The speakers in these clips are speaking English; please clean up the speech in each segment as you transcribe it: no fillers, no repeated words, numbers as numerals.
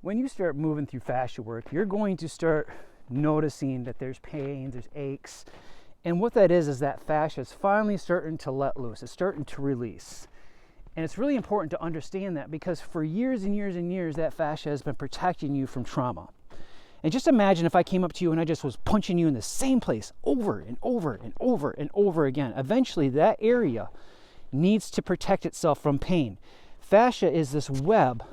when you start moving through fascia work, you're going to start noticing that there's pains, there's aches. And what that is that fascia is finally starting to let loose. It's starting to release. And it's really important to understand that, because for years and years and years, that fascia has been protecting you from trauma. And just imagine if I came up to you and I just was punching you in the same place over and over and over and over again. Eventually, that area needs to protect itself from pain. Fascia is this web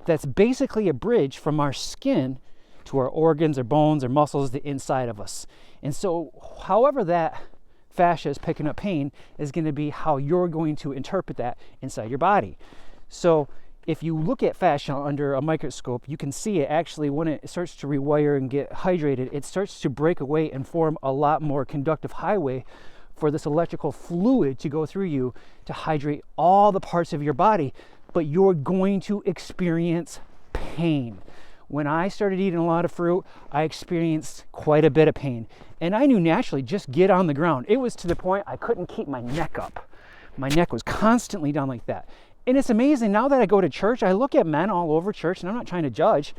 that's basically a bridge from our skin to our organs or bones or muscles, the inside of us. And so however that fascia is picking up pain is going to be how you're going to interpret that inside your body. So if you look at fascia under a microscope, you can see it actually, when it starts to rewire and get hydrated, it starts to break away and form a lot more conductive highway for this electrical fluid to go through you to hydrate all the parts of your body. But you're going to experience pain. When I started eating a lot of fruit, I experienced quite a bit of pain. And I knew naturally, just get on the ground. It was to the point I couldn't keep my neck up. My neck was constantly down like that. And it's amazing, now that I go to church, I look at men all over church, and I'm not trying to judge,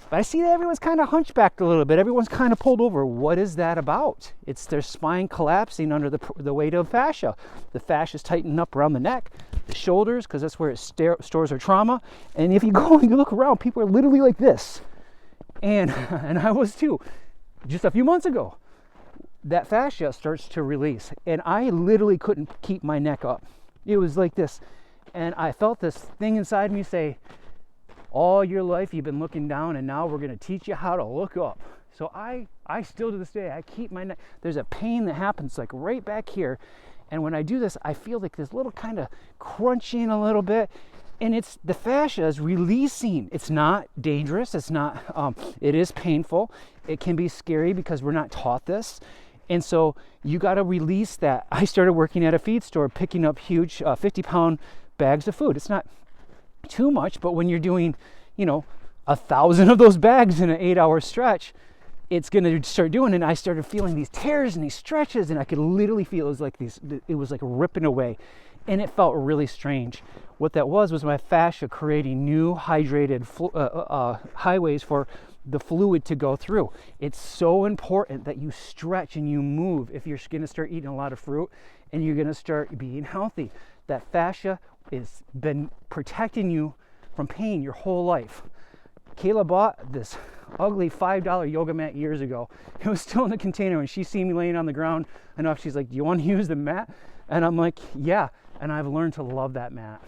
but I see that everyone's kind of hunchbacked a little bit. Everyone's kind of pulled over. What is that about? It's their spine collapsing under the weight of fascia. The fascia is tightening up around the neck, the shoulders, because that's where it stores our trauma. And if you go and you look around, people are literally like this. And I was too, just a few months ago. That fascia starts to release. And I literally couldn't keep my neck up. It was like this. And I felt this thing inside me say, all your life you've been looking down, and now we're going to teach you how to look up. So I still to this day, I keep my neck. There's a pain that happens like right back here. And when I do this, I feel like this little kind of crunching a little bit. And it's the fascia is releasing. It's not dangerous. It's not, it is painful. It can be scary because we're not taught this. And so you got to release that. I started working at a feed store, picking up huge 50-pound bags of food. It's not too much, but when you're doing, 1,000 of those bags in an 8-hour stretch, it's going to start doing it. And I started feeling these tears and these stretches, and I could literally feel it was like ripping away, and it felt really strange. What that was my fascia creating new hydrated highways for the fluid to go through. It's so important that you stretch and you move if you're going to start eating a lot of fruit and you're going to start being healthy. That fascia has been protecting you from pain your whole life. Kayla bought this ugly $5 yoga mat years ago. It was still in the container. When she seen me laying on the ground enough, she's like, do you want to use the mat? And I'm like, yeah. And I've learned to love that mat.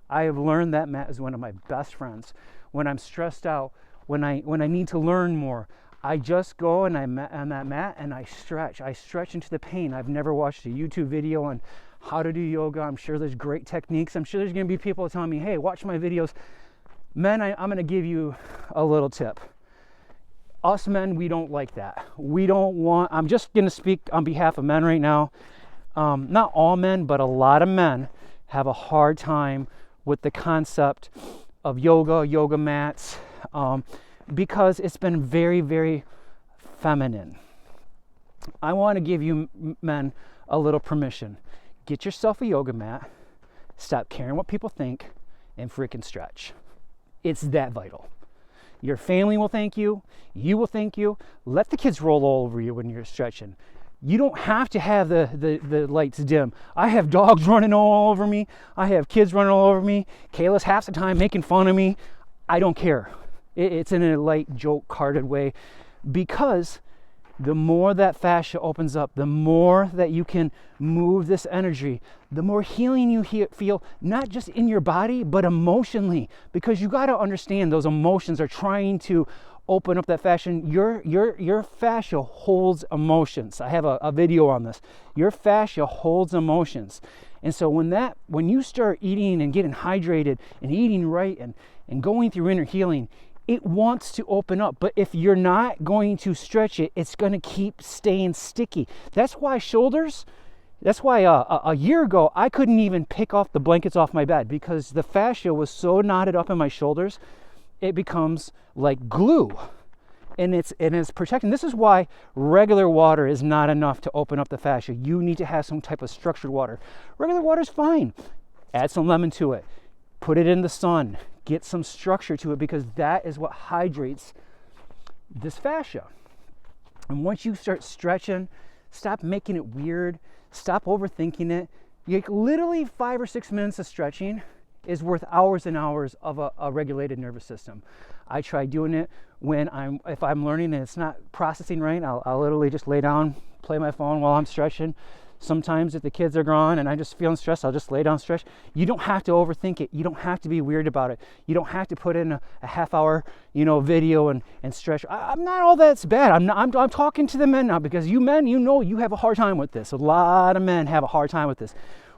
I have learned that mat is one of my best friends. When I'm stressed out, when I need to learn more, I just go and I'm on that mat and I stretch. I stretch into the pain. I've never watched a YouTube video on how to do yoga. I'm sure there's great techniques. I'm sure there's going to be people telling me, hey, watch my videos. Men, I'm going to give you a little tip. Us men, we don't like that. I'm just going to speak on behalf of men right now. Not all men, but a lot of men have a hard time with the concept of yoga mats, because it's been very, very feminine. I want to give you men a little permission. Get yourself a yoga mat, stop caring what people think, and freaking stretch. It's that vital. Your family will thank you. You will thank you. Let the kids roll all over you when you're stretching. You don't have to have the lights dim. I have dogs running all over me. I have kids running all over me. Kayla's half the time making fun of me. I don't care. It's in a light, joke-hearted way, because the more that fascia opens up, the more that you can move this energy, the more healing you feel, not just in your body, but emotionally, because you got to understand those emotions are trying to open up that fascia. Your fascia holds emotions. I have a video on this. Your fascia holds emotions. And so when you start eating and getting hydrated and eating right and going through inner healing, it wants to open up. But if you're not going to stretch it, it's going to keep staying sticky. That's why a year ago, I couldn't even pick off the blankets off my bed, because the fascia was so knotted up in my shoulders, it becomes like glue. And it's protecting. This is why regular water is not enough to open up the fascia. You need to have some type of structured water. Regular water is fine. Add some lemon to it. Put it in the sun. Get some structure to it, because that is what hydrates this fascia. And once you start stretching, stop making it weird, stop overthinking it. Literally 5 or 6 minutes of stretching is worth hours and hours of a regulated nervous system. I try doing it if I'm learning and it's not processing right. I'll literally just lay down, play my phone while I'm stretching. Sometimes if the kids are gone and I'm just feeling stressed, I'll just lay down, stretch. You don't have to overthink it. You don't have to be weird about it. You don't have to put in a half-hour, video and stretch. I'm not all that's bad. I'm talking to the men now, because you men, you have a hard time with this. A lot of men have a hard time with this.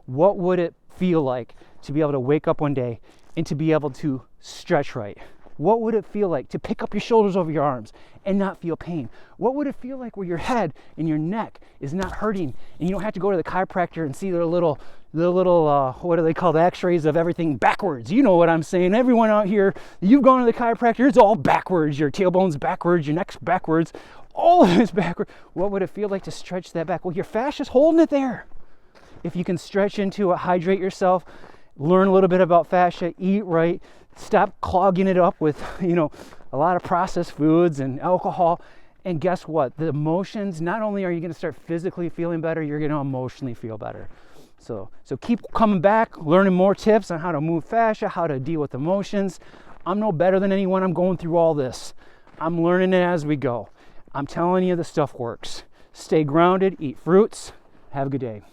What would it feel like to be able to wake up one day and to be able to stretch right? What would it feel like to pick up your shoulders over your arms and not feel pain? What would it feel like where your head and your neck is not hurting, and you don't have to go to the chiropractor and see their little what do they call, the x-rays of everything backwards? You know what I'm saying. Everyone out here, you've gone to the chiropractor, it's all backwards. Your tailbone's backwards, your neck's backwards, all of it's backwards. What would it feel like to stretch that back? Well, your fascia's holding it there. If you can stretch into it, hydrate yourself, learn a little bit about fascia, eat right, stop clogging it up with, a lot of processed foods and alcohol. And guess what? The emotions, not only are you going to start physically feeling better, you're going to emotionally feel better. So keep coming back, learning more tips on how to move fascia, how to deal with emotions. I'm no better than anyone. I'm going through all this. I'm learning it as we go. I'm telling you, the stuff works. Stay grounded, eat fruits. Have a good day.